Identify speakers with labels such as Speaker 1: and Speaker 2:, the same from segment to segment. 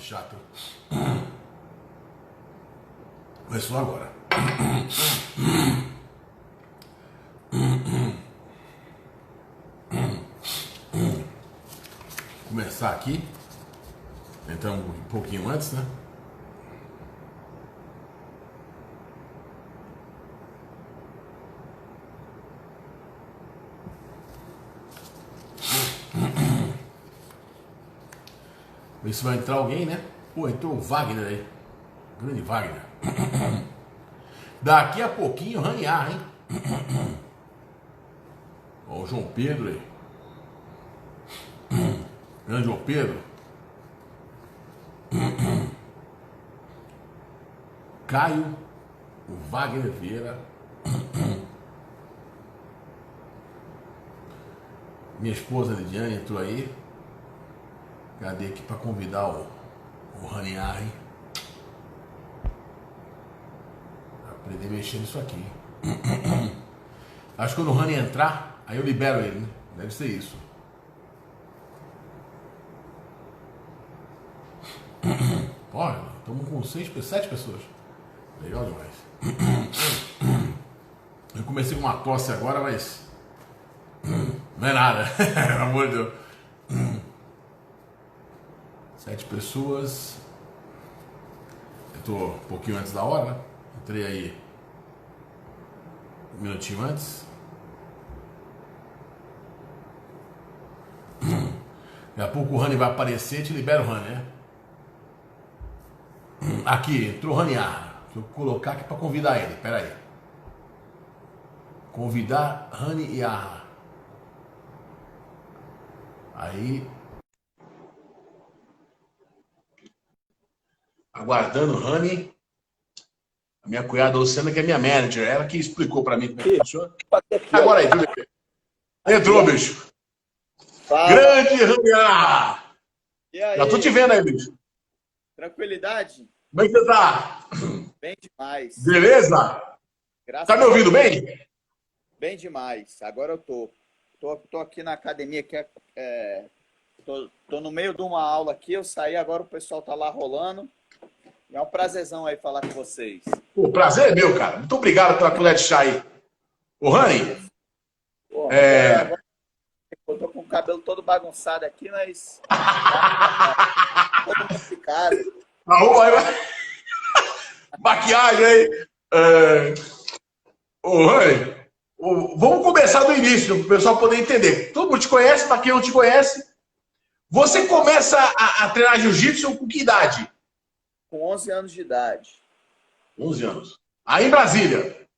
Speaker 1: chato. Começou agora. Começar aqui. Entramos um pouquinho antes, né? Ver se vai entrar alguém, né? Pô, entrou o Wagner aí. Grande Wagner. Daqui a pouquinho, ranhar, hein? Ó, o João Pedro aí. Grande João Pedro. Caio. O Wagner Vieira. Minha esposa Lidiane entrou aí. Cadê aqui pra convidar o Raniar, hein? Aprender a mexer nisso aqui. Acho que quando o Rani entrar, aí eu libero ele, né? Deve ser isso. Olha, estamos com 7 pessoas. Legal demais. Eu comecei com uma tosse agora, mas não é nada. Pelo amor de Deus. 7 pessoas. Eu tô um pouquinho antes da hora, né? Entrei aí um minutinho antes. Daqui a pouco o Rani vai aparecer, te libera o Rani, né? Aqui, entrou o Raniar. Deixa eu colocar aqui para convidar ele, pera aí. Convidar Rani Yarra. Aí. Aguardando o Rani. A minha cunhada Luciana, que é minha manager, ela que explicou para mim como é que funciona. Agora aí, tudo bem. Entrou, bicho.
Speaker 2: Fala.
Speaker 1: Grande Rani Yarra.
Speaker 2: E aí?
Speaker 1: Já tô te vendo aí, bicho.
Speaker 2: Tranquilidade?
Speaker 1: Como é que você tá?
Speaker 2: Bem demais.
Speaker 1: Beleza?
Speaker 2: Graças
Speaker 1: Tá me
Speaker 2: a
Speaker 1: ouvindo
Speaker 2: Deus.
Speaker 1: bem?
Speaker 2: Bem demais. Agora eu tô. Tô aqui na academia, tô no meio de uma aula aqui, eu saí, agora o pessoal tá lá rolando. É um prazerzão aí falar com vocês.
Speaker 1: O prazer é meu, cara. Muito obrigado pela colher de chá aí. Ô, Rani,
Speaker 2: Pô, agora eu tô com o cabelo todo bagunçado aqui, mas todo mundo de casa.
Speaker 1: arruma aí. Maquiagem aí. Ô, Rani, vamos começar do início, para o pessoal poder entender. Todo mundo te conhece, para quem não te conhece. Você começa a treinar jiu-jitsu com que idade?
Speaker 2: Com 11 anos de idade.
Speaker 1: 11 anos. Aí em Brasília.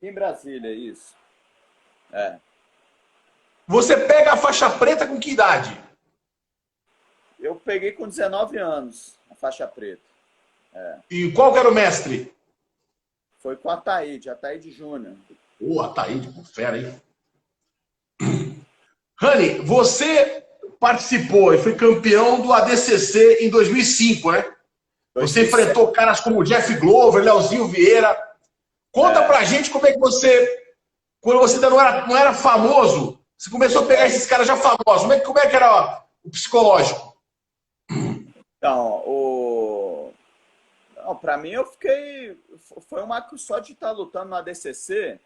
Speaker 2: Em Brasília, isso. É.
Speaker 1: Você pega a faixa preta com que idade?
Speaker 2: Eu peguei com 19 anos a faixa preta.
Speaker 1: E qual que era o mestre?
Speaker 2: Foi com a Ataíde Júnior.
Speaker 1: Ô, Ataíde, fera, hein? Rani, você participou e foi campeão do ADCC em 2005, né? Você enfrentou caras como Jeff Glover, Leozinho Vieira. Conta pra gente como é que você, quando você ainda não era famoso, você começou a pegar esses caras já famosos. Como é que era o psicológico?
Speaker 2: Então, não, pra mim eu fiquei... Foi uma só de estar lutando no ADCC,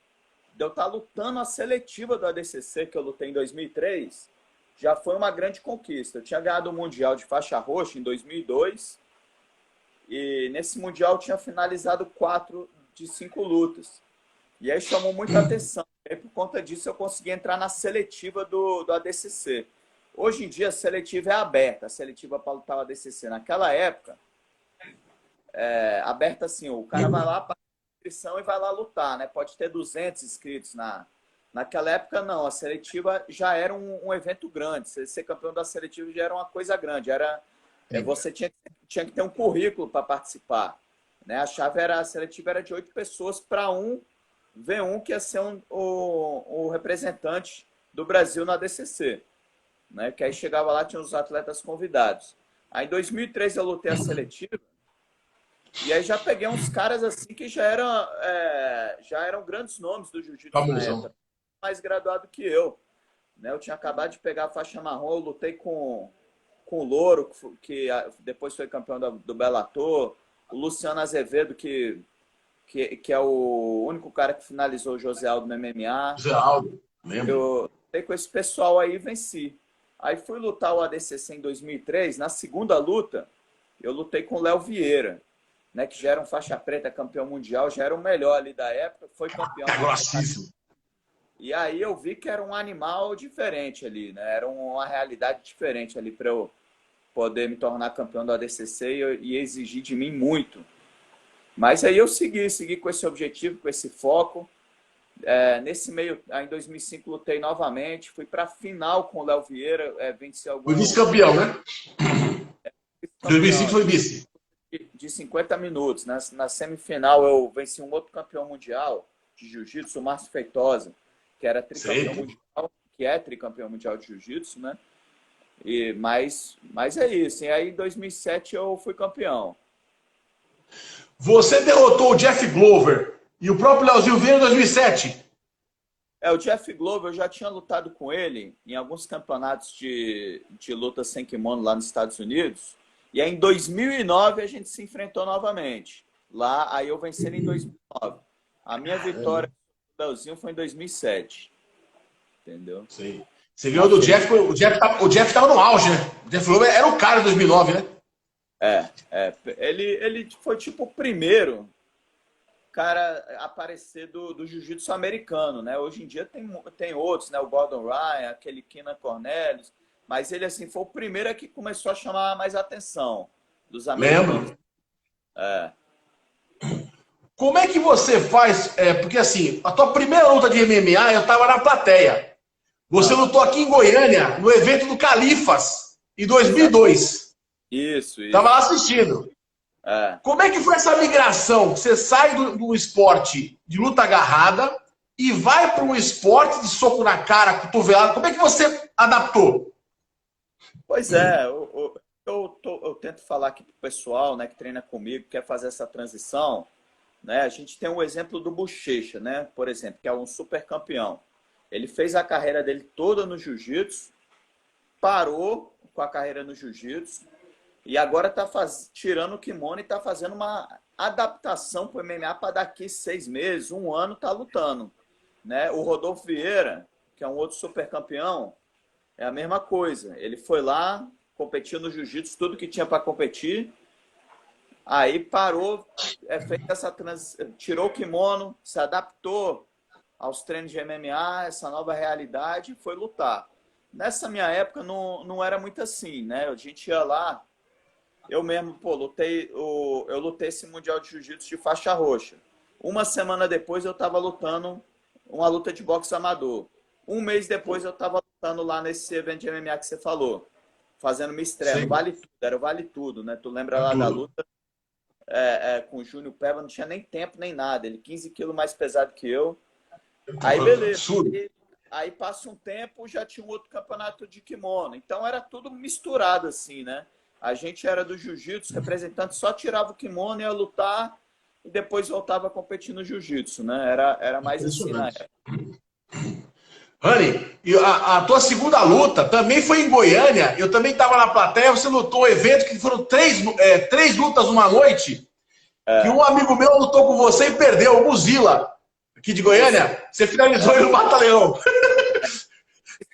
Speaker 2: de eu estar lutando a seletiva do ADCC, que eu lutei em 2003, já foi uma grande conquista. Eu tinha ganhado o Mundial de faixa roxa em 2002, e nesse Mundial eu tinha finalizado 4 de 5 lutas. E aí chamou muita atenção. E aí, por conta disso, eu consegui entrar na seletiva do ADCC. Hoje em dia, a seletiva é aberta, a seletiva para lutar o ADCC. Naquela época, aberta assim, o cara vai lá, paga a inscrição e vai lá lutar, né? Pode ter 200 inscritos. Naquela época, não. A seletiva já era um evento grande. Ser campeão da seletiva já era uma coisa grande. Você tinha que ter um currículo para participar. Né? A seletiva era de 8 pessoas para um V1 que ia ser o representante do Brasil na ADCC. Né? Que aí chegava lá, tinha os atletas convidados. Aí em 2003 eu lutei a seletiva e aí já peguei uns caras assim que já eram grandes nomes do jiu-jitsu na época, mais graduado que eu. Né? Eu tinha acabado de pegar a faixa marrom, eu lutei com com o Louro, que depois foi campeão do Bellator, o Luciano Azevedo, que é o único cara que finalizou o José Aldo no MMA.
Speaker 1: José Aldo, lembro.
Speaker 2: Eu lutei com esse pessoal aí e venci. Aí fui lutar o ADCC em 2003. Na segunda luta, eu lutei com o Léo Vieira, né, que já era um faixa preta, campeão mundial, já era o melhor ali da época, foi campeão.
Speaker 1: É grossíssimo.
Speaker 2: E aí eu vi que era um animal diferente ali, né? Era uma realidade diferente ali para eu poder me tornar campeão do ADCC e exigir de mim muito. Mas aí eu segui com esse objetivo, com esse foco. Nesse meio, aí em 2005, lutei novamente. Fui para a final com o Léo Vieira, venci alguns...
Speaker 1: Foi vice-campeão, né? 2005 foi vice.
Speaker 2: De 50 minutos. Na semifinal, eu venci um outro campeão mundial de jiu-jitsu, o Márcio Feitosa, que era tricampeão mundial, que é tricampeão mundial de jiu-jitsu, né? Mas é isso. E aí, em 2007, eu fui campeão.
Speaker 1: Você derrotou o Jeff Glover e o próprio Leozinho Vieira em 2007.
Speaker 2: O Jeff Glover, eu já tinha lutado com ele em alguns campeonatos de luta sem kimono lá nos Estados Unidos. E aí, em 2009, a gente se enfrentou novamente. Lá, aí eu venci ele em 2009. A minha vitória com o Leozinho foi em 2007. Entendeu?
Speaker 1: Sim. Você ganhou do Jeff, o Jeff estava no auge, né? O Jeff Glover era o cara em 2009, né?
Speaker 2: Ele foi tipo o primeiro cara a aparecer do jiu-jitsu americano, né? Hoje em dia tem outros, né? O Gordon Ryan, aquele Keenan Cornelius, mas ele assim foi o primeiro que começou a chamar mais atenção dos americanos.
Speaker 1: Lembro. Como é que você faz? Porque assim, a tua primeira luta de MMA, eu estava na plateia. Você lutou aqui em Goiânia, no evento do Califas, em 2002.
Speaker 2: Isso.
Speaker 1: Estava lá assistindo. Como é que foi essa migração? Você sai do esporte de luta agarrada e vai para um esporte de soco na cara, cotovelada. Como é que você adaptou?
Speaker 2: Pois é, eu tento falar aqui para o pessoal, né, que treina comigo, que quer fazer essa transição. Né? A gente tem um exemplo do Bochecha, né, por exemplo, que é um super campeão. Ele fez a carreira dele toda no jiu-jitsu, parou com a carreira no jiu-jitsu e agora está tirando o kimono e está fazendo uma adaptação para o MMA para daqui 6 meses, 1 ano, tá lutando. Né? O Rodolfo Vieira, que é um outro super campeão, é a mesma coisa. Ele foi lá, competiu no jiu-jitsu, tudo que tinha para competir, aí parou, fez essa tirou o kimono, se adaptou aos treinos de MMA, essa nova realidade, foi lutar. Nessa minha época não era muito assim, né? A gente ia lá, eu mesmo, eu lutei esse Mundial de Jiu-Jitsu de faixa roxa. 1 semana depois eu estava lutando uma luta de boxe amador. 1 mês depois eu estava lutando lá nesse evento de MMA que você falou, fazendo minha estreia. Vale tudo, era o Vale Tudo, né? Tu lembra lá da luta com o Júnior Peba, não tinha nem tempo nem nada, ele 15 quilos mais pesado que eu. Aí, beleza. Aí passa um tempo, já tinha um outro campeonato de kimono. Então, era tudo misturado, assim, né? A gente era do jiu-jitsu, representante, só tirava o kimono, ia lutar e depois voltava a competir no jiu-jitsu, né? Era mais assim na época.
Speaker 1: Rani, e a tua segunda luta também foi em Goiânia. Eu também estava na plateia. Você lutou um evento que foram 3 lutas numa noite. Que um amigo meu lutou com você e perdeu, o Muzila. Aqui de Goiânia, você finalizou ele no Batalhão.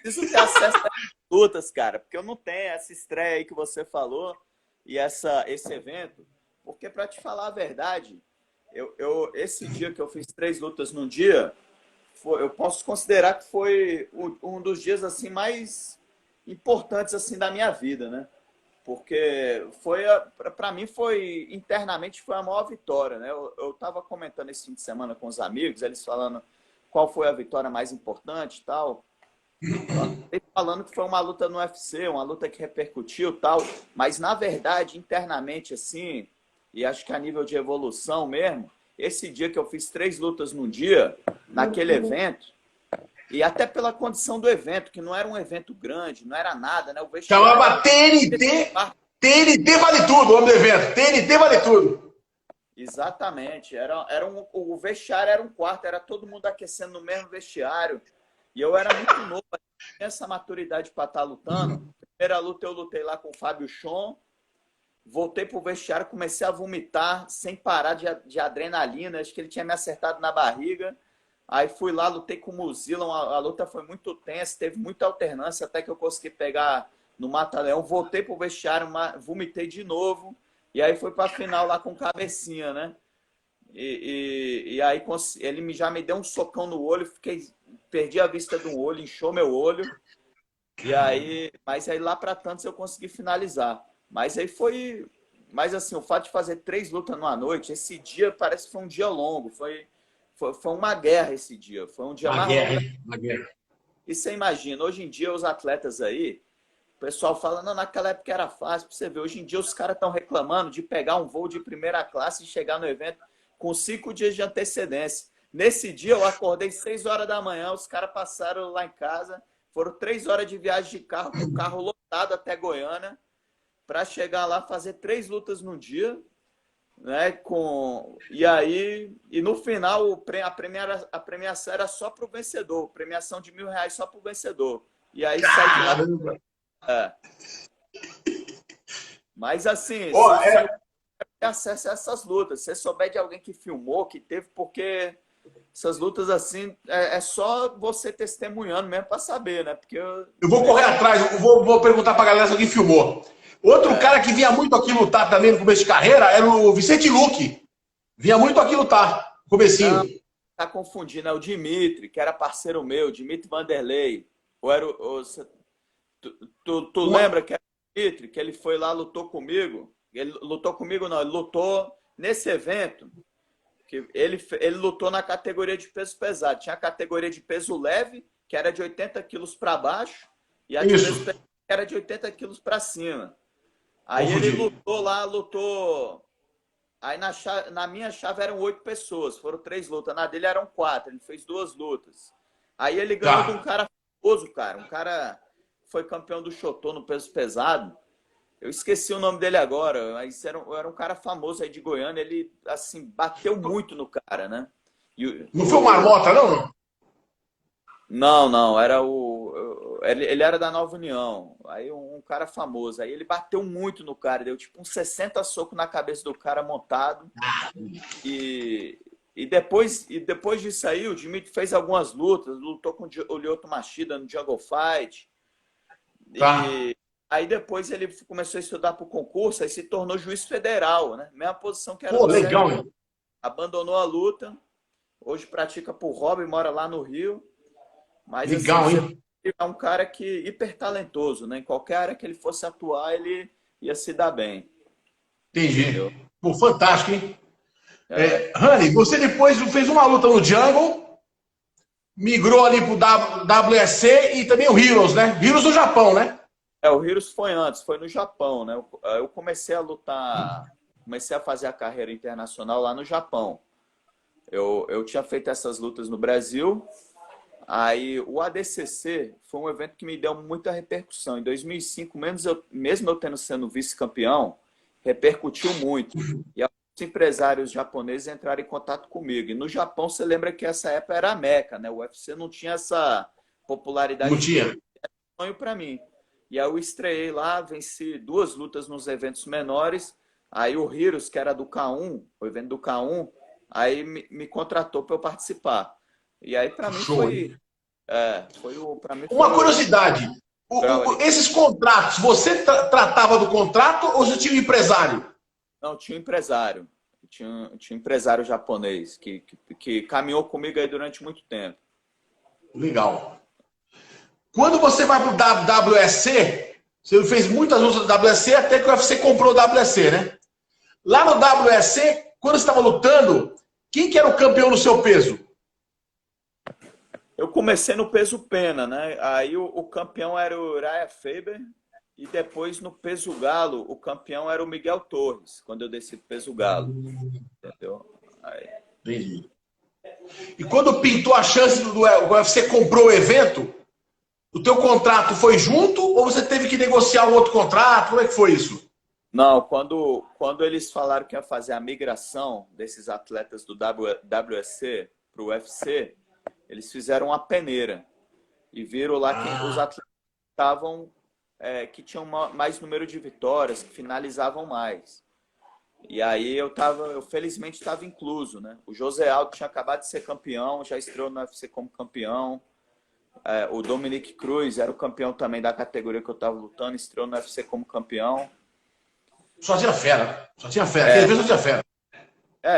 Speaker 2: Preciso ter acesso a lutas, cara, porque eu não tenho essa estreia aí que você falou e esse evento. Porque, para te falar a verdade, esse dia que eu fiz 3 lutas num dia, eu posso considerar que foi um dos dias assim mais importantes assim da minha vida, né? Porque para mim internamente foi a maior vitória, né? Eu estava comentando esse fim de semana com os amigos, eles falando qual foi a vitória mais importante e tal. Eles falando que foi uma luta no UFC, uma luta que repercutiu e tal, mas na verdade, internamente assim, e acho que a nível de evolução mesmo, esse dia que eu fiz 3 lutas num dia, naquele evento, e até pela condição do evento, que não era um evento grande, não era nada, né? O
Speaker 1: chamava TNT. TNT vale tudo, o nome do evento. TNT vale tudo.
Speaker 2: Exatamente. O vestiário era um quarto, era todo mundo aquecendo no mesmo vestiário. E eu era muito novo, tinha essa maturidade para estar lutando. primeira luta eu lutei lá com o Fábio Chon. Voltei pro vestiário, comecei a vomitar sem parar de adrenalina. Acho que ele tinha me acertado na barriga. Aí fui lá, lutei com o Muzila. A luta foi muito tensa, teve muita alternância até que eu consegui pegar no Mata-Leão. Voltei pro vestiário, vomitei de novo. E aí foi pra final lá com o Cabecinha, né? E aí ele já me deu um socão no olho, perdi a vista do olho, inchou meu olho. Mas aí lá para tantos eu consegui finalizar. Mas aí foi. Mas assim, o fato de fazer 3 lutas numa noite, esse dia parece que foi um dia longo. Foi uma guerra esse dia. Foi um dia
Speaker 1: Uma
Speaker 2: mais
Speaker 1: guerra,
Speaker 2: longo.
Speaker 1: hein? Uma guerra.
Speaker 2: E você imagina, hoje em dia os atletas aí, o pessoal fala, não, naquela época era fácil pra você ver. Hoje em dia os caras estão reclamando de pegar um voo de primeira classe e chegar no evento com 5 dias de antecedência. Nesse dia eu acordei 6 horas da manhã, os caras passaram lá em casa, foram 3 horas de viagem de carro, com o carro lotado até Goiânia, para chegar lá, fazer 3 lutas no dia, né? E no final a premiação era só para o vencedor, premiação de R$ 1.000 só para o vencedor. E aí sai de lá. É. Mas assim,
Speaker 1: Oh,
Speaker 2: se você tem acesso a essas lutas, se você souber de alguém que filmou, que teve, porque essas lutas assim é só você testemunhando mesmo para saber, né? Porque
Speaker 1: eu vou correr atrás, eu vou perguntar pra galera se alguém filmou. Outro cara que vinha muito aqui lutar também no começo de carreira era o Vicente Luque. Vinha muito aqui lutar, no comecinho.
Speaker 2: Não, tá confundindo, é o Dimitri, que era parceiro meu, Dimitri Vanderlei. Ou era tu lembra que era o Dimitri, que ele foi lá, lutou comigo? Ele lutou comigo, não, ele lutou nesse evento. Que ele lutou na categoria de peso pesado. Tinha a categoria de peso leve, que era de 80 quilos para baixo, e a de peso pesado, que era de 80 quilos para cima. Aí ele lutou lá, lutou. Aí na minha chave eram 8 pessoas, foram 3 lutas. Na dele eram 4, ele fez 2 lutas. Aí ele ganhou de um cara famoso, cara. Um cara foi campeão do Shotô no peso pesado. Eu esqueci o nome dele agora, mas era um cara famoso aí de Goiânia. Ele, assim, bateu muito no cara, né?
Speaker 1: Não foi o Marmota, não?
Speaker 2: Não, era ele era da Nova União. Aí um cara famoso. Aí ele bateu muito no cara, deu tipo uns 60 socos na cabeça do cara montado. E depois disso aí, o Dimitri fez algumas lutas, lutou com o Lyoto Machida no Jungle Fight. E aí depois ele começou a estudar para o concurso e se tornou juiz federal, né? Mesma posição que era
Speaker 1: Pô, legal, hein?
Speaker 2: Abandonou a luta. Hoje pratica por hobby, mora lá no Rio. Mas
Speaker 1: legal,
Speaker 2: assim,
Speaker 1: hein?
Speaker 2: é um cara que hiper talentoso, né? Em qualquer área que ele fosse atuar, ele ia se dar bem.
Speaker 1: Entendi.
Speaker 2: Entendeu?
Speaker 1: Pô, fantástico, hein? Rani, você depois fez uma luta no Jungle, migrou ali pro WSC e também o Heroes, né? Heroes do Japão, né?
Speaker 2: O Heroes foi antes, foi no Japão, né? Eu comecei a lutar, comecei a fazer a carreira internacional lá no Japão. Eu tinha feito essas lutas no Brasil. Aí o ADCC foi um evento que me deu muita repercussão. Em 2005, mesmo eu tendo sendo vice-campeão, repercutiu muito. E alguns empresários japoneses entraram em contato comigo. E no Japão, você lembra que essa época era a Meca, né? O UFC não tinha essa popularidade.
Speaker 1: Não tinha.
Speaker 2: Era um sonho para mim. E aí eu estreiei lá, venci 2 lutas nos eventos menores. Aí o Heroes, que era do K1, o evento do K1, aí me contratou para eu participar. E aí, para mim, foi
Speaker 1: Uma curiosidade. Esses contratos, você tratava do contrato ou você tinha um empresário?
Speaker 2: Não, tinha um empresário. Tinha um empresário japonês que caminhou comigo aí durante muito tempo.
Speaker 1: Legal. Quando você vai para o WSC, você fez muitas lutas do WSC até que o UFC comprou o WSC, né? Lá no WSC, quando você estava lutando, quem que era o campeão no seu peso?
Speaker 2: Eu comecei no peso pena, né? Aí o campeão era o Uriah Faber e depois no peso galo o campeão era o Miguel Torres, quando eu desci pro peso galo. Entendeu? Aí...
Speaker 1: Entendi. E quando pintou a chance do UFC comprou o evento, o teu contrato foi junto ou você teve que negociar um outro contrato? Como é que foi isso?
Speaker 2: Não, quando eles falaram que ia fazer a migração desses atletas do WSC para o UFC, eles fizeram uma peneira e viram lá que os atletas estavam que tinham mais número de vitórias, que finalizavam mais. E aí eu felizmente estava incluso, né? O José Aldo tinha acabado de ser campeão, já estreou no UFC como campeão. O Dominic Cruz era o campeão também da categoria que eu estava lutando, estreou no UFC como campeão.
Speaker 1: Só tinha fera. Só tinha fera. Aquele vez só tinha fera.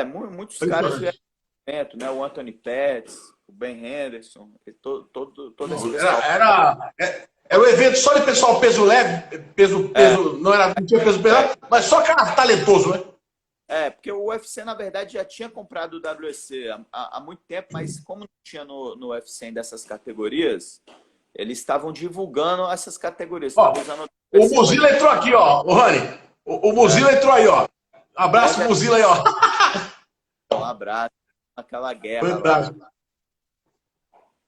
Speaker 2: Muitos caras vieram do evento, né? O Anthony Pettis, o Ben Henderson, todo esse pessoal.
Speaker 1: Era um evento só de pessoal peso leve, não tinha peso pesado, mas só cara talentoso, né?
Speaker 2: Porque o UFC, na verdade, já tinha comprado o WEC há muito tempo, mas como não tinha no UFC ainda essas categorias, eles estavam divulgando essas categorias.
Speaker 1: Ó, o Muzila entrou aqui, ó, o Rani. O Muzila entrou aí, ó. Abraço, Muzila aí, ó.
Speaker 2: Um abraço. Aquela guerra lá.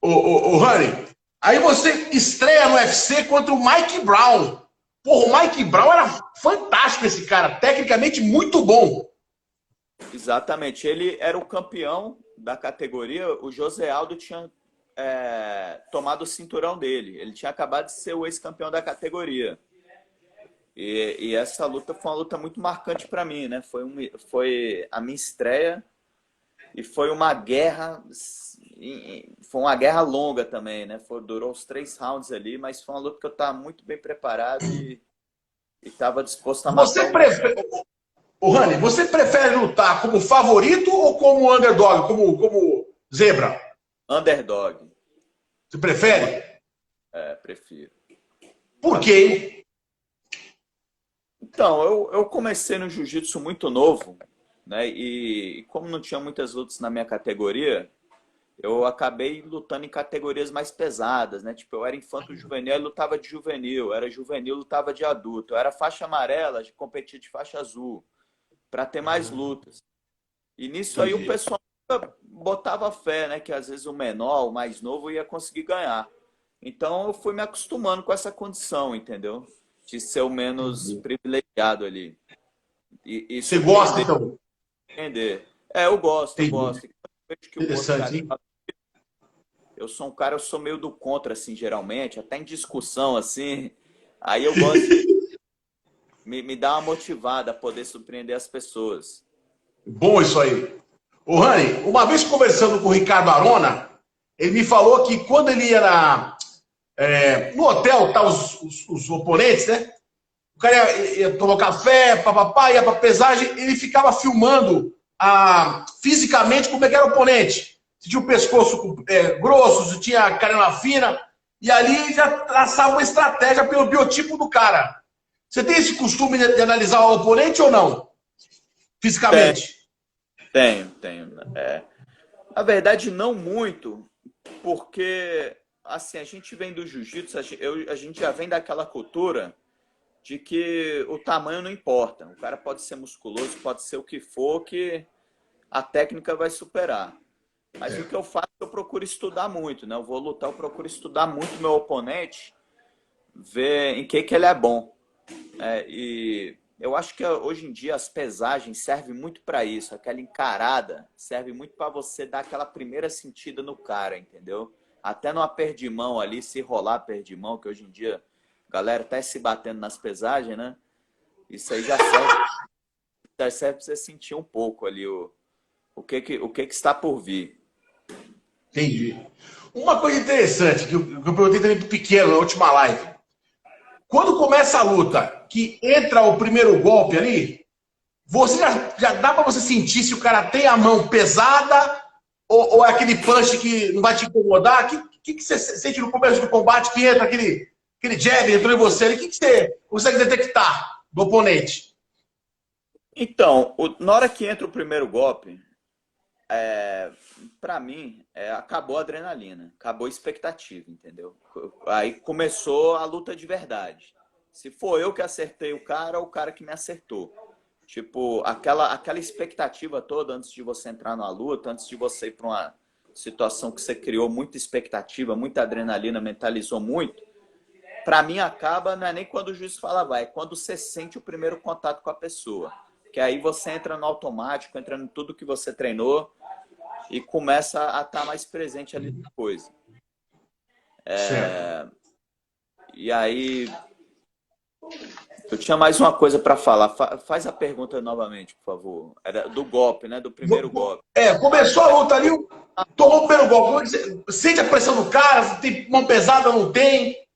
Speaker 1: O Rani, aí você estreia no UFC contra o Mike Brown. Porra, o Mike Brown era fantástico esse cara, tecnicamente muito bom.
Speaker 2: Exatamente, ele era o campeão da categoria, o José Aldo tinha tomado o cinturão dele, ele tinha acabado de ser o ex-campeão da categoria. E essa luta foi uma luta muito marcante para mim, né? Foi a minha estreia e foi uma guerra longa também, né? Durou os 3 rounds ali, mas foi uma luta que eu estava muito bem preparado e estava disposto a matar.
Speaker 1: Rani, você prefere lutar como favorito ou como underdog, como zebra?
Speaker 2: Underdog.
Speaker 1: Você prefere?
Speaker 2: Prefiro.
Speaker 1: Por quê?
Speaker 2: Então, eu comecei no jiu-jitsu muito novo, né? E como não tinha muitas lutas na minha categoria, eu acabei lutando em categorias mais pesadas, né? Tipo, eu era infanto-juvenil e lutava de juvenil, era juvenil, lutava de adulto. Eu era faixa amarela, de competir de faixa azul, para ter mais lutas. E nisso aí o pessoal botava fé, né? Que às vezes o menor, o mais novo, ia conseguir ganhar. Então eu fui me acostumando com essa condição, entendeu? De ser o menos privilegiado ali. E
Speaker 1: você gosta, então?
Speaker 2: Entender. Eu gosto.
Speaker 1: Interessante, hein?
Speaker 2: Eu sou meio do contra, assim, geralmente, até em discussão, assim. Aí eu gosto de me dar uma motivada a poder surpreender as pessoas.
Speaker 1: Bom isso aí. Ô, Rani, uma vez conversando com o Ricardo Arona, ele me falou que quando ele ia no hotel, tá os oponentes, né? O cara ia tomar café, papapá, ia pra pesagem, ele ficava filmando fisicamente como é que era o oponente. Se tinha o pescoço grosso, se tinha a canela fina, e ali já traçava uma estratégia pelo biotipo do cara. Você tem esse costume de analisar o oponente ou não? Fisicamente?
Speaker 2: Tenho. Na verdade, não muito, porque assim, a gente vem do jiu-jitsu, a gente já vem daquela cultura de que o tamanho não importa. O cara pode ser musculoso, pode ser o que for, que a técnica vai superar. Mas o que eu faço, eu procuro estudar muito, né? Eu vou lutar, eu procuro estudar muito meu oponente, ver em que ele é bom. E eu acho que hoje em dia as pesagens servem muito para isso. Aquela encarada serve muito para você dar aquela primeira sentida no cara, entendeu? Até no aperto de mão ali, se rolar aperto de mão, que hoje em dia a galera tá se batendo nas pesagens, né? Isso aí já serve para você sentir um pouco ali o que está por vir.
Speaker 1: Entendi. Uma coisa interessante que eu perguntei também pro Pequeno na última live. Quando começa a luta, que entra o primeiro golpe ali, você já dá para você sentir se o cara tem a mão pesada ou é aquele punch que não vai te incomodar? O que você sente no começo do combate que entra aquele jab, entrou em você ali? O que você consegue detectar do oponente?
Speaker 2: Então, na hora que entra o primeiro golpe, para mim, acabou a adrenalina, acabou a expectativa, entendeu? Aí começou a luta de verdade. Se for eu que acertei o cara que me acertou. Tipo, aquela expectativa toda antes de você entrar na luta, antes de você ir para uma situação que você criou muita expectativa, muita adrenalina, mentalizou muito. Para mim, acaba, não é nem quando o juiz fala vai, é quando você sente o primeiro contato com a pessoa. Que aí você entra no automático, entra em tudo que você treinou e começa a estar mais presente ali na coisa. E aí, Eu tinha mais uma coisa para falar. Faz a pergunta novamente, por favor. Era do golpe, né? Do primeiro golpe.
Speaker 1: Começou a luta ali, tomou o primeiro golpe. Como é que você sente a pressão do cara? Tem mão pesada, não tem?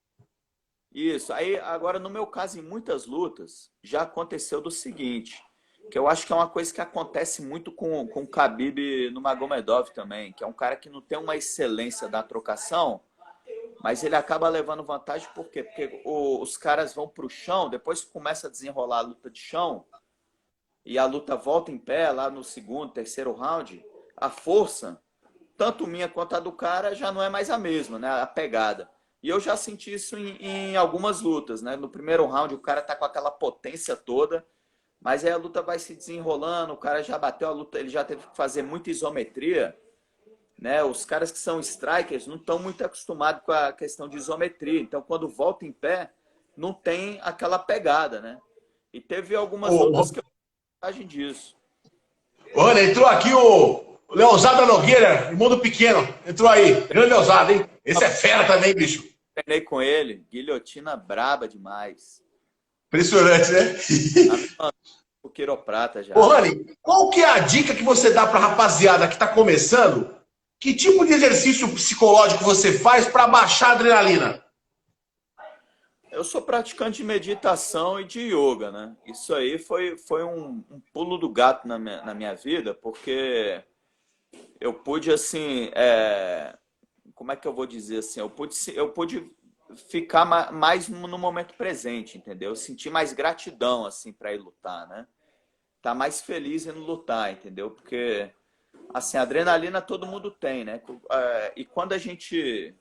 Speaker 2: Isso. Aí, agora, no meu caso, em muitas lutas, já aconteceu do seguinte, que eu acho que é uma coisa que acontece muito com o Khabib no Magomedov também, que é um cara que não tem uma excelência da trocação, mas ele acaba levando vantagem, por quê? Porque os caras vão para o chão, depois que começa a desenrolar a luta de chão, e a luta volta em pé, lá no segundo, terceiro round, a força, tanto minha quanto a do cara, já não é mais a mesma, né? A pegada. E eu já senti isso em algumas lutas, né? No primeiro round, o cara tá com aquela potência toda, mas aí a luta vai se desenrolando, o cara já bateu a luta, ele já teve que fazer muita isometria, né? Os caras que são strikers não estão muito acostumados com a questão de isometria. Então, quando volta em pé, não tem aquela pegada, né? E teve algumas lutas que eu vantagem disso.
Speaker 1: Olha, entrou aqui o Leozada Nogueira, irmão do Pequeno. Entrou aí. Grande Leozada, hein? Esse é fera também, bicho.
Speaker 2: Treinei com ele, guilhotina braba demais.
Speaker 1: Impressionante, né?
Speaker 2: O quiroprata já.
Speaker 1: Ô, Rani, qual que é a dica que você dá pra rapaziada que tá começando? Que tipo de exercício psicológico você faz para baixar a adrenalina?
Speaker 2: Eu sou praticante de meditação e de yoga, né? Isso aí foi um pulo do gato na minha vida, porque eu pude, assim, como é que eu vou dizer assim? Eu pude ficar mais no momento presente, entendeu? Eu senti mais gratidão, assim, para ir lutar, né? Tá mais feliz indo lutar, entendeu? Porque, assim, adrenalina todo mundo tem, né? E quando a gente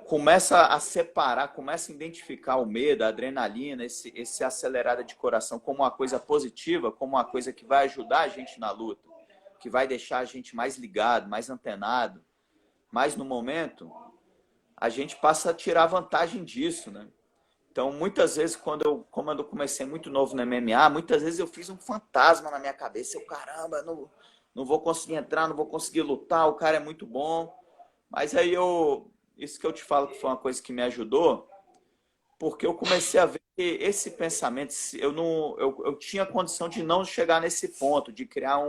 Speaker 2: começa a separar, começa a identificar o medo, a adrenalina, esse acelerada de coração como uma coisa positiva, como uma coisa que vai ajudar a gente na luta, que vai deixar a gente mais ligado, mais antenado, mais no momento, a gente passa a tirar vantagem disso, né? Então, muitas vezes, como eu comecei muito novo no MMA, muitas vezes eu fiz um fantasma na minha cabeça. Eu, caramba, não vou conseguir entrar, não vou conseguir lutar, o cara é muito bom. Mas aí isso que eu te falo que foi uma coisa que me ajudou, porque eu comecei a ver que esse pensamento, eu tinha condição de não chegar nesse ponto, de criar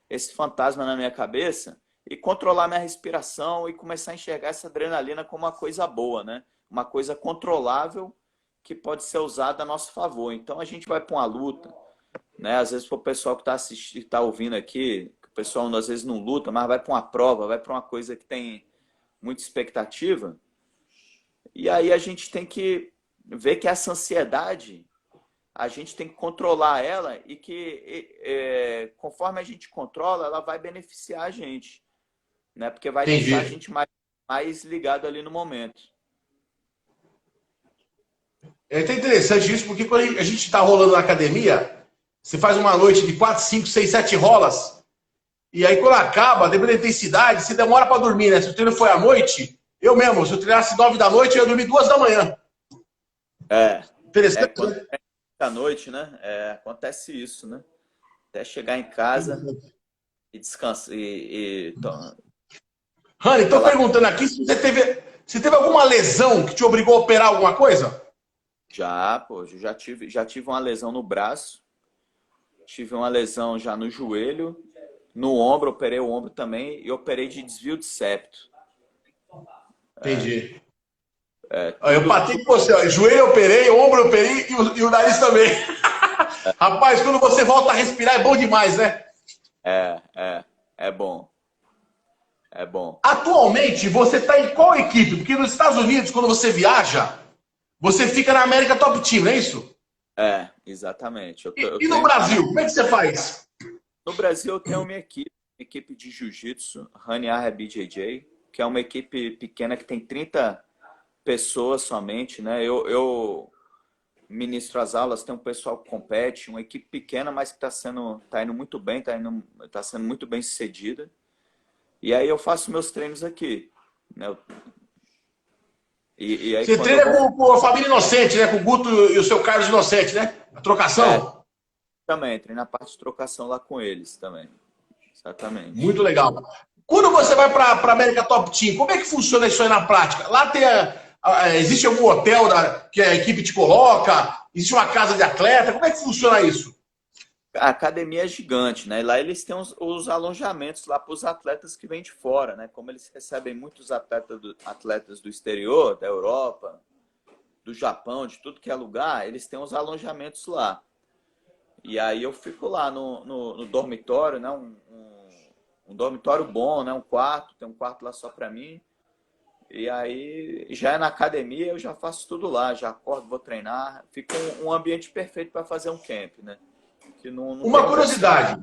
Speaker 2: esse fantasma na minha cabeça e controlar minha respiração e começar a enxergar essa adrenalina como uma coisa boa, né? Uma coisa controlável que pode ser usada a nosso favor. Então a gente vai para uma luta, né? Às vezes para o pessoal que está assistindo, está ouvindo aqui, que o pessoal às vezes não luta, mas vai para uma prova, vai para uma coisa que tem muita expectativa. E aí a gente tem que ver que essa ansiedade, a gente tem que controlar ela e que conforme a gente controla, ela vai beneficiar a gente, né? Porque vai deixar a gente mais ligado ali no momento.
Speaker 1: É até interessante isso, porque quando a gente está rolando na academia, você faz uma noite de 4, 5, 6, 7 rolas, e aí quando acaba, dependendo da intensidade, você demora para dormir, né? Se o treino foi à noite, eu mesmo, se eu treinasse 9 da noite, eu ia dormir 2 da manhã. Interessante.
Speaker 2: À noite, né? Acontece isso, né? Até chegar em casa e descansar.
Speaker 1: Rani, estou perguntando aqui se você teve alguma lesão que te obrigou a operar alguma coisa?
Speaker 2: Eu já tive uma lesão no braço, tive uma lesão já no joelho, no ombro, operei o ombro também e operei de desvio de septo.
Speaker 1: Entendi. Eu bati com você, ó, joelho eu operei, ombro eu operei e o nariz também. Rapaz, quando você volta a respirar é bom demais, né?
Speaker 2: É bom. É bom.
Speaker 1: Atualmente, você está em qual equipe? Porque nos Estados Unidos, quando você viaja, você fica na América Top Team, não é isso?
Speaker 2: Exatamente.
Speaker 1: E no Brasil, como é que você faz?
Speaker 2: No Brasil, eu tenho minha equipe de jiu-jitsu, Raniar BJJ, que é uma equipe pequena que tem 30 pessoas somente, né? Eu ministro as aulas, tem um pessoal que compete, uma equipe pequena, mas que tá indo muito bem, tá sendo muito bem sucedida. E aí eu faço meus treinos aqui, né? E aí,
Speaker 1: você treina com a família Inocente, né? Com o Guto e o seu Carlos Inocente, né? A trocação?
Speaker 2: Também, treino na parte de trocação lá com eles também. Exatamente.
Speaker 1: Muito legal. Quando você vai para a América Top Team, como é que funciona isso aí na prática? Lá tem Existe algum hotel que a equipe te coloca? Existe uma casa de atleta? Como é que funciona isso?
Speaker 2: A academia é gigante, né? E lá eles têm os alojamentos lá para os atletas que vêm de fora, né? Como eles recebem muitos atletas do exterior, da Europa, do Japão, de tudo que é lugar, eles têm os alojamentos lá. E aí eu fico lá no dormitório, né? Um dormitório bom, né? Tem um quarto lá só para mim. E aí já é na academia, eu já faço tudo lá, já acordo, vou treinar. Fica um ambiente perfeito para fazer um camp, né? Que não
Speaker 1: Uma
Speaker 2: tem
Speaker 1: curiosidade.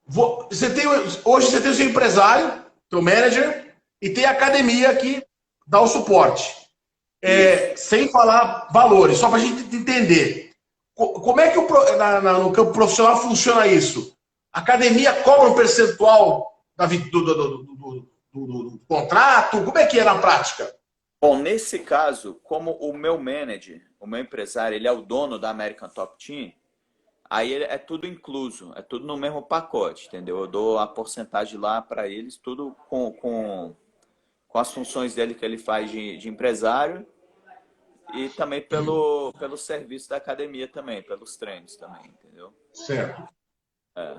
Speaker 1: Hoje você tem o seu empresário, seu manager, e tem a academia que dá o suporte. Sem falar valores, só para a gente entender. Como é que no campo profissional funciona isso? A academia cobra um percentual do contrato? Como é que é na prática?
Speaker 2: Bom, nesse caso, como o meu manager, o meu empresário, ele é o dono da American Top Team, aí é tudo incluso, é tudo no mesmo pacote, entendeu? Eu dou a porcentagem lá para eles, tudo com as funções dele que ele faz de empresário e também pelo serviço da academia também, pelos treinos também, entendeu?
Speaker 1: Certo.
Speaker 2: É.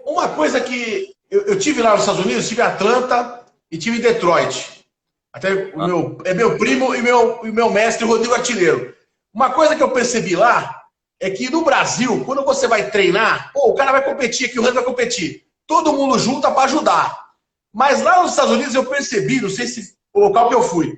Speaker 1: Uma coisa que eu tive lá nos Estados Unidos, tive em Atlanta e tive em Detroit. Até meu primo e meu mestre, Rodrigo Artilheiro. Uma coisa que eu percebi lá é que no Brasil, quando você vai treinar, o cara vai competir aqui, o resto vai competir. Todo mundo junta para ajudar. Mas lá nos Estados Unidos eu percebi, não sei se o local que eu fui,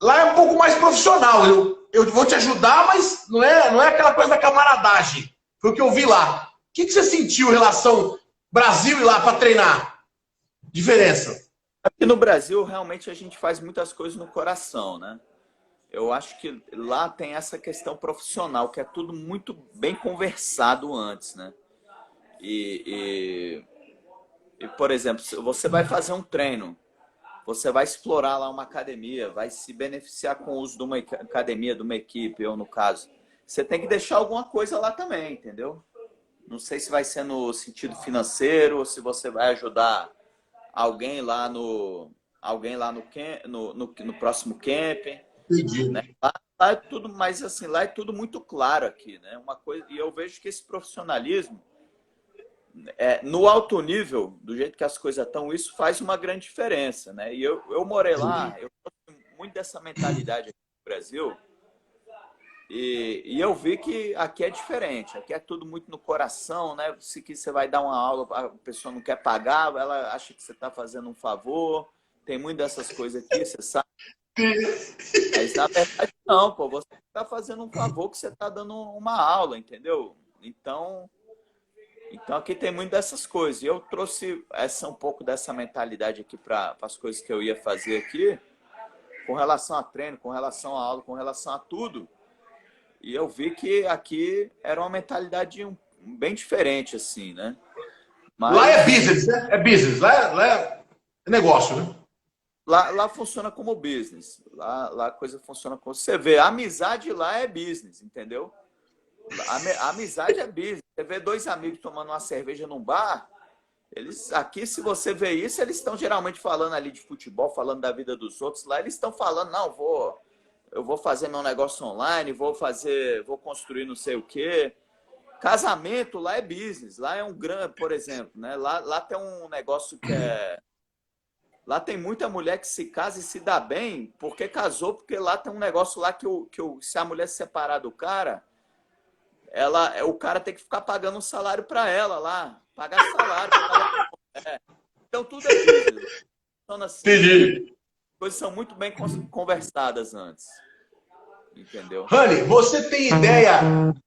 Speaker 1: lá é um pouco mais profissional. Eu vou te ajudar, mas não é aquela coisa da camaradagem. Foi o que eu vi lá. O que você sentiu em relação Brasil e lá para treinar? Diferença.
Speaker 2: Aqui no Brasil, realmente, a gente faz muitas coisas no coração, né? Eu acho que lá tem essa questão profissional, que é tudo muito bem conversado antes, né? Por exemplo, se você vai fazer um treino, você vai explorar lá uma academia, vai se beneficiar com o uso de uma academia, de uma equipe, ou no caso, você tem que deixar alguma coisa lá também, entendeu? Não sei se vai ser no sentido financeiro, ou se você vai ajudar alguém lá no próximo camp.
Speaker 1: Entendi.
Speaker 2: Né? Lá é tudo, mas assim, lá é tudo muito claro aqui, né? Uma coisa, e eu vejo que esse profissionalismo no alto nível, do jeito que as coisas estão, isso faz uma grande diferença, né? E eu morei lá, eu gosto muito dessa mentalidade aqui no Brasil, e eu vi que aqui é diferente, aqui é tudo muito no coração, né? Se que você vai dar uma aula, a pessoa não quer pagar, ela acha que você está fazendo um favor, tem muito dessas coisas aqui, você sabe. Mas na verdade não, pô, você está fazendo um favor que você está dando uma aula, entendeu? Então aqui tem muito dessas coisas. E eu trouxe um pouco dessa mentalidade aqui para as coisas que eu ia fazer aqui, com relação a treino, com relação a aula, com relação a tudo. E eu vi que aqui era uma mentalidade bem diferente, assim, né? Mas
Speaker 1: lá é business, né? É business. Lá é negócio, né?
Speaker 2: lá funciona como business. Lá a coisa funciona como... Você vê, a amizade lá é business, entendeu? A amizade é business. Você vê dois amigos tomando uma cerveja num bar, aqui, se você vê isso, eles estão geralmente falando ali de futebol, falando da vida dos outros. Lá eles estão falando, não, eu vou fazer meu negócio online, vou construir não sei o quê. Casamento lá é business. Lá é um grande, por exemplo, né? Lá tem um negócio que é... Lá tem muita mulher que se casa e se dá bem porque casou, porque lá tem um negócio lá que se a mulher se separar do cara, o cara tem que ficar pagando um salário para ela lá. Pagar salário. Então tudo é business. Então, assim,
Speaker 1: Entendi.
Speaker 2: coisas são muito bem conversadas antes. Entendeu?
Speaker 1: Rani, você tem ideia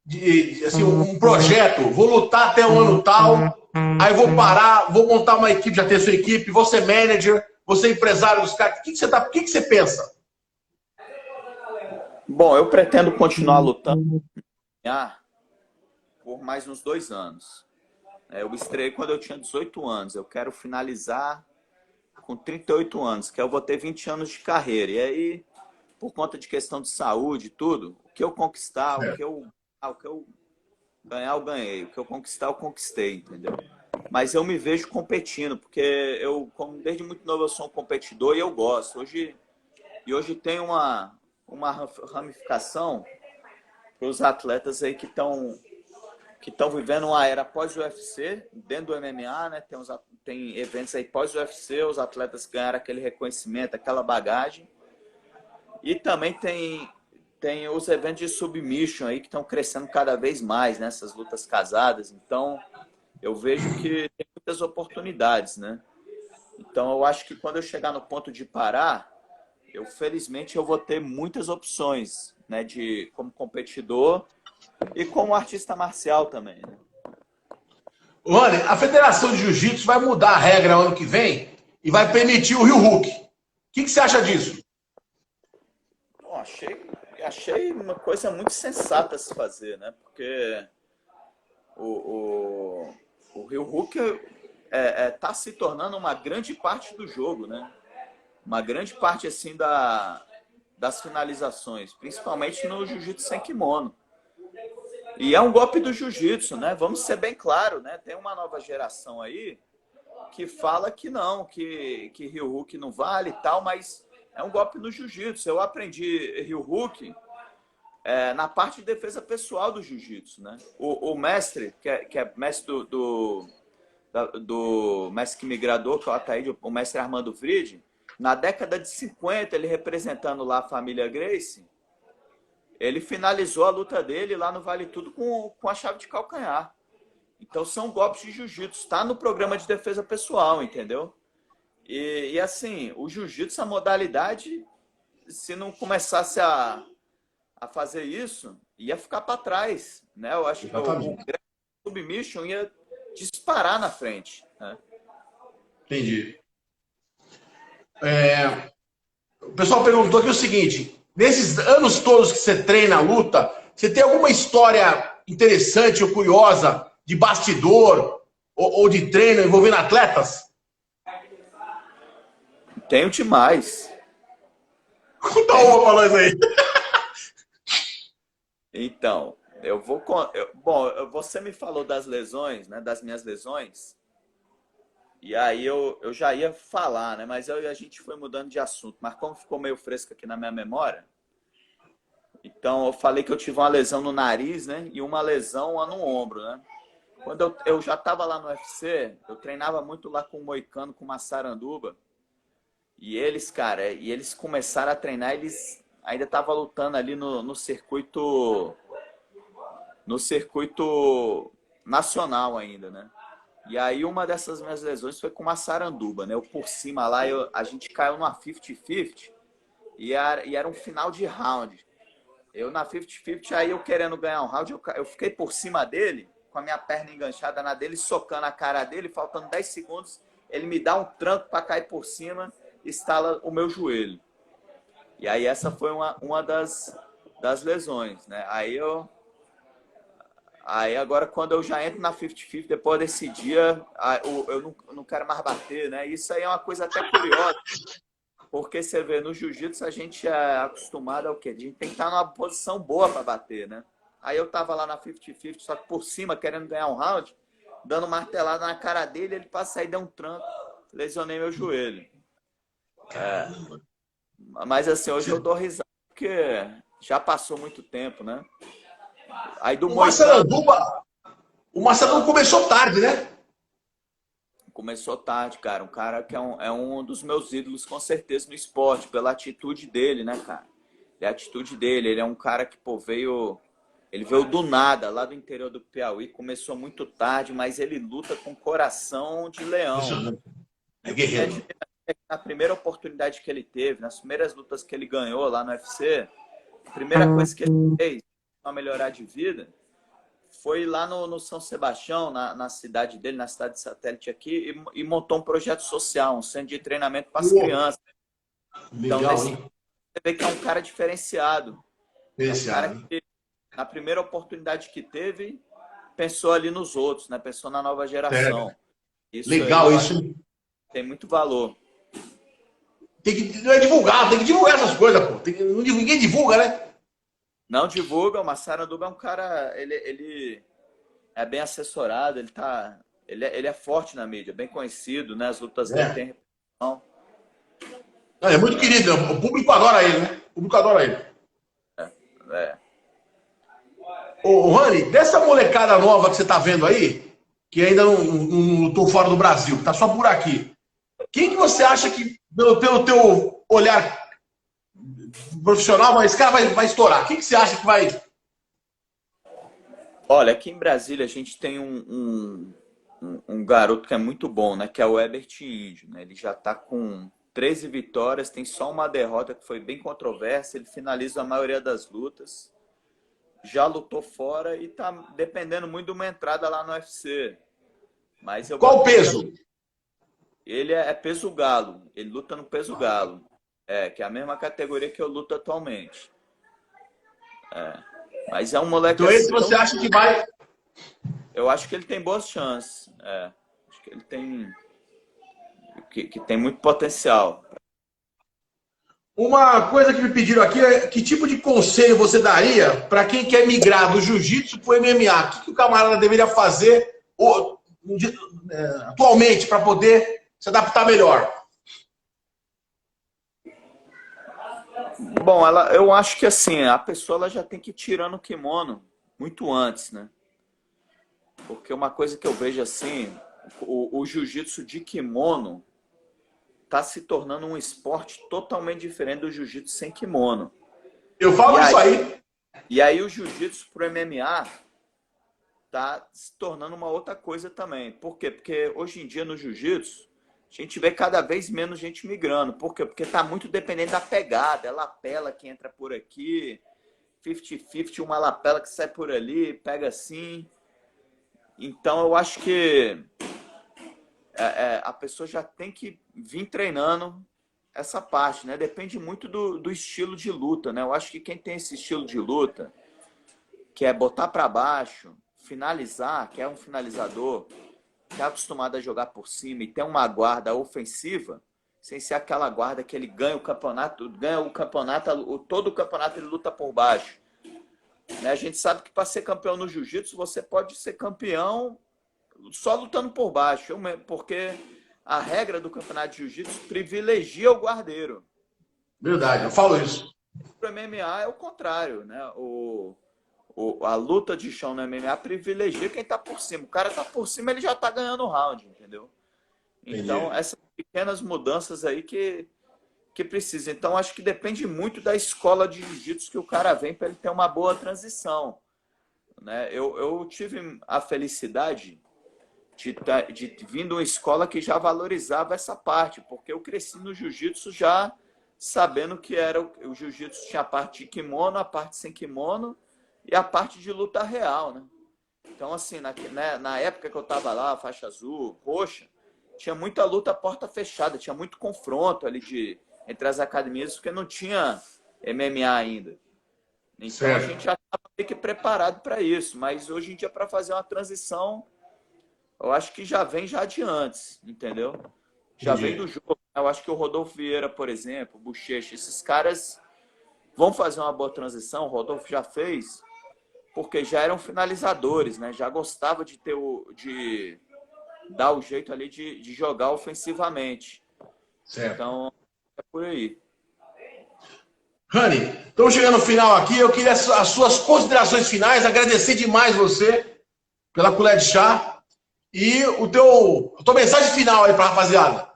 Speaker 1: de assim, um projeto? Vou lutar até um ano tal, aí vou parar, vou montar uma equipe, já ter sua equipe, vou ser manager, vou ser empresário dos caras. O que você pensa?
Speaker 2: Bom, eu pretendo continuar lutando por mais uns 2 anos. Eu estrei quando eu tinha 18 anos. Eu quero finalizar com 38 anos, que eu vou ter 20 anos de carreira. E aí, por conta de questão de saúde e tudo, o que eu conquistar, o que eu ganhar, eu ganhei. O que eu conquistar, eu conquistei, entendeu? Mas eu me vejo competindo, porque desde muito novo eu sou um competidor e eu gosto. Hoje E hoje tem uma ramificação para os atletas aí que estão vivendo uma era pós-UFC, dentro do MMA, né? Tem eventos aí pós-UFC, os atletas ganharam aquele reconhecimento, aquela bagagem. E também tem os eventos de submission aí que estão crescendo cada vez mais, nessas lutas casadas. Então, eu vejo que tem muitas oportunidades, né? Então, eu acho que quando eu chegar no ponto de parar, felizmente, eu vou ter muitas opções, né? Como competidor e como artista marcial também, né?
Speaker 1: Rony, a Federação de Jiu-Jitsu vai mudar a regra ano que vem e vai permitir o Rio Hook. O que você acha disso?
Speaker 2: Bom, achei uma coisa muito sensata a se fazer, né? Porque o Rio Hook tá se tornando uma grande parte do jogo, né? Uma grande parte, assim, das finalizações, principalmente no jiu-jitsu sem kimono. E é um golpe do jiu-jitsu, né? Vamos ser bem claros, né? Tem uma nova geração aí que fala que não, que Rio Hook não vale e tal, mas é um golpe no jiu-jitsu. Eu aprendi Rio Hook na parte de defesa pessoal do jiu-jitsu, né? O mestre, que é mestre do mestre migrador, que é o Ataíde, o mestre Armando Vride, na década de 50, ele representando lá a família Gracie, ele finalizou a luta dele lá no Vale Tudo com a chave de calcanhar. Então são golpes de jiu-jitsu. Está no programa de defesa pessoal, entendeu? E assim, o jiu-jitsu, a modalidade, se não começasse a fazer isso, ia ficar para trás, né? Eu acho que o submission ia disparar na frente, né?
Speaker 1: Entendi. O pessoal perguntou aqui o seguinte: nesses anos todos que você treina a luta, você tem alguma história interessante ou curiosa de bastidor ou de treino envolvendo atletas?
Speaker 2: Tenho demais.
Speaker 1: Conta uma pra nós aí.
Speaker 2: Então, você me falou das lesões, né? Das minhas lesões. E aí eu já ia falar, né? Mas a gente foi mudando de assunto. Mas como ficou meio fresco aqui na minha memória, então eu falei que eu tive uma lesão no nariz, né? E uma lesão lá no ombro, né? Quando eu já estava lá no UFC, eu treinava muito lá com o Moicano, com o Massaranduba. E eles, cara, eles começaram a treinar, eles ainda estavam lutando ali no circuito nacional ainda, né? E aí uma dessas minhas lesões foi com uma saranduba, né? Eu por cima lá, a gente caiu numa 50-50 e era um final de round. Eu na 50-50, aí eu querendo ganhar um round, eu fiquei por cima dele, com a minha perna enganchada na dele, socando a cara dele, faltando 10 segundos, ele me dá um tranco para cair por cima, estala o meu joelho. E aí essa foi uma das lesões, né? Aí agora, quando eu já entro na 50-50, depois desse dia, eu não quero mais bater, né? Isso aí é uma coisa até curiosa, porque você vê, no jiu-jitsu a gente é acostumado ao quê? A gente tem que estar numa posição boa para bater, né? Aí eu tava lá na 50-50, só que por cima, querendo ganhar um round, dando martelada na cara dele, ele passa aí, deu um tranco, lesionei meu joelho. Mas assim, hoje eu dou risada, porque já passou muito tempo, né? Aí do
Speaker 1: O Massaranduba começou tarde, né?
Speaker 2: Começou tarde, cara. Um cara que é um dos meus ídolos, com certeza, no esporte, pela atitude dele, né, cara? A atitude dele, ele é um cara que, pô, ele veio do nada, lá do interior do Piauí, começou muito tarde, mas ele luta com coração de leão.
Speaker 1: É guerreiro.
Speaker 2: Na primeira oportunidade que ele teve, nas primeiras lutas que ele ganhou lá no UFC, a primeira coisa que ele fez para melhorar de vida foi lá no São Sebastião, na cidade dele, na cidade de satélite aqui, e montou um projeto social, um centro de treinamento para as crianças.
Speaker 1: Legal,
Speaker 2: então,
Speaker 1: hein?
Speaker 2: você vê que é um cara diferenciado. É um cara
Speaker 1: Diferenciado.
Speaker 2: que, na primeira oportunidade que teve, pensou ali nos outros, né? Pensou na nova geração. Isso
Speaker 1: Legal
Speaker 2: aí,
Speaker 1: isso.
Speaker 2: tem muito valor.
Speaker 1: Não é divulgar, tem que divulgar essas coisas, pô. Ninguém divulga, né?
Speaker 2: Não divulga, o Massaranduba é um cara, ele é bem assessorado, ele é forte na mídia, bem conhecido, né? As lutas dele têm reputação.
Speaker 1: É muito querido, o público adora ele, né? O público adora ele.
Speaker 2: É.
Speaker 1: Ô, Rani, dessa molecada nova que você tá vendo aí, que ainda não lutou fora do Brasil, que tá só por aqui, quem que você acha que, pelo teu olhar profissional, esse cara vai estourar? Quem que você acha que vai...
Speaker 2: Olha, aqui em Brasília a gente tem um garoto que é muito bom, né? Que é o Herbert Índio, né? Ele já está com 13 vitórias, tem só uma derrota que foi bem controversa. Ele finaliza a maioria das lutas. Já lutou fora e tá dependendo muito de uma entrada lá no UFC. Mas eu
Speaker 1: Qual o peso?
Speaker 2: Ele é peso galo. Ele luta no peso galo. Que é a mesma categoria que eu luto atualmente. Mas é um moleque
Speaker 1: Então esse
Speaker 2: assim,
Speaker 1: você acha que vai...
Speaker 2: eu acho que ele tem boas chances. Acho que ele tem que tem muito potencial.
Speaker 1: Uma coisa que me pediram aqui é que tipo de conselho você daria para quem quer migrar do jiu-jitsu para o MMA? O que o camarada deveria fazer atualmente para poder se adaptar melhor?
Speaker 2: Bom, eu acho que assim, a pessoa ela já tem que ir tirando o kimono muito antes, né? Porque uma coisa que eu vejo assim, o jiu-jitsu de kimono está se tornando um esporte totalmente diferente do jiu-jitsu sem kimono.
Speaker 1: Eu falo isso aí.
Speaker 2: E aí o jiu-jitsu pro MMA está se tornando uma outra coisa também. Por quê? Porque hoje em dia no jiu-jitsu a gente vê cada vez menos gente migrando. Por quê? Porque está muito dependente da pegada. É lapela que entra por aqui, 50-50, uma lapela que sai por ali, pega assim. Então eu acho que a pessoa já tem que vir treinando essa parte, né? Depende muito do estilo de luta, né? Eu acho que quem tem esse estilo de luta, que é botar para baixo, finalizar, que é um finalizador, que é acostumado a jogar por cima e tem uma guarda ofensiva, sem ser aquela guarda que ele ganha o campeonato, todo o campeonato ele luta por baixo. Né? A gente sabe que para ser campeão no jiu-jitsu, você pode ser campeão só lutando por baixo, porque a regra do campeonato de jiu-jitsu privilegia o guardeiro.
Speaker 1: Verdade, eu falo isso.
Speaker 2: O MMA é o contrário, né? A luta de chão no MMA privilegia quem está por cima. O cara está por cima, ele já está ganhando o round, entendeu? Então, essas pequenas mudanças aí que precisa. Então, acho que depende muito da escola de jiu-jitsu que o cara vem para ele ter uma boa transição. Né? Eu tive a felicidade de vir de uma escola que já valorizava essa parte, porque eu cresci no jiu-jitsu já sabendo que era o jiu-jitsu tinha a parte de kimono, a parte sem kimono e a parte de luta real, né? Então, assim, na época que eu estava lá, faixa azul, roxa, tinha muita luta porta fechada, tinha muito confronto ali entre as academias, porque não tinha MMA ainda. Então, a gente já estava meio que preparado para isso, mas hoje em dia, para fazer uma transição, eu acho que já vem já de antes, entendeu? Já vem do jogo. Eu acho que o Rodolfo Vieira, por exemplo, o Bochecha, esses caras vão fazer uma boa transição, o Rodolfo já fez, porque já eram finalizadores, né? Já gostava de dar o jeito ali de jogar ofensivamente.
Speaker 1: Certo.
Speaker 2: Então, é por aí.
Speaker 1: Rani, estamos chegando no final aqui. Eu queria as suas considerações finais, agradecer demais você pela colher de chá. E a tua mensagem final aí para a rapaziada.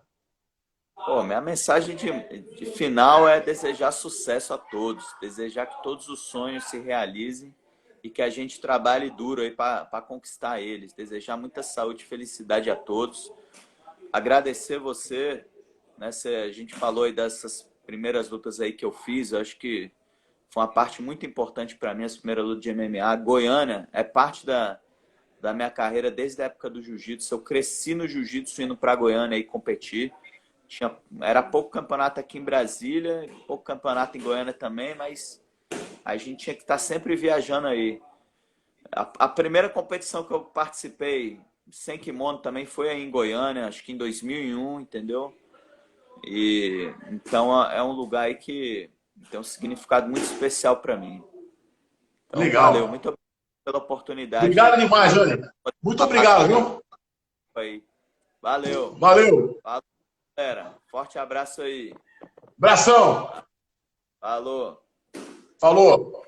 Speaker 2: Minha mensagem de final é desejar sucesso a todos, desejar que todos os sonhos se realizem e que a gente trabalhe duro aí para conquistar eles. Desejar muita saúde e felicidade a todos. Agradecer você, né? A gente falou aí dessas primeiras lutas aí que eu fiz, eu acho que foi uma parte muito importante para mim, essa primeira luta de MMA. Goiânia é parte da minha carreira desde a época do jiu-jitsu. Eu cresci no jiu-jitsu indo para Goiânia e competir. Era pouco campeonato aqui em Brasília, pouco campeonato em Goiânia também, mas a gente tinha que estar sempre viajando aí. A primeira competição que eu participei sem kimono também foi aí em Goiânia, acho que em 2001, entendeu? E então é um lugar aí que tem um significado muito especial para mim. Então,
Speaker 1: legal.
Speaker 2: Valeu, muito obrigado pela oportunidade.
Speaker 1: Obrigado demais, Jânio. Muito obrigado, viu?
Speaker 2: Aí. Valeu.
Speaker 1: Valeu.
Speaker 2: Valeu, galera. Forte abraço aí.
Speaker 1: Abração.
Speaker 2: Falou.
Speaker 1: Falou.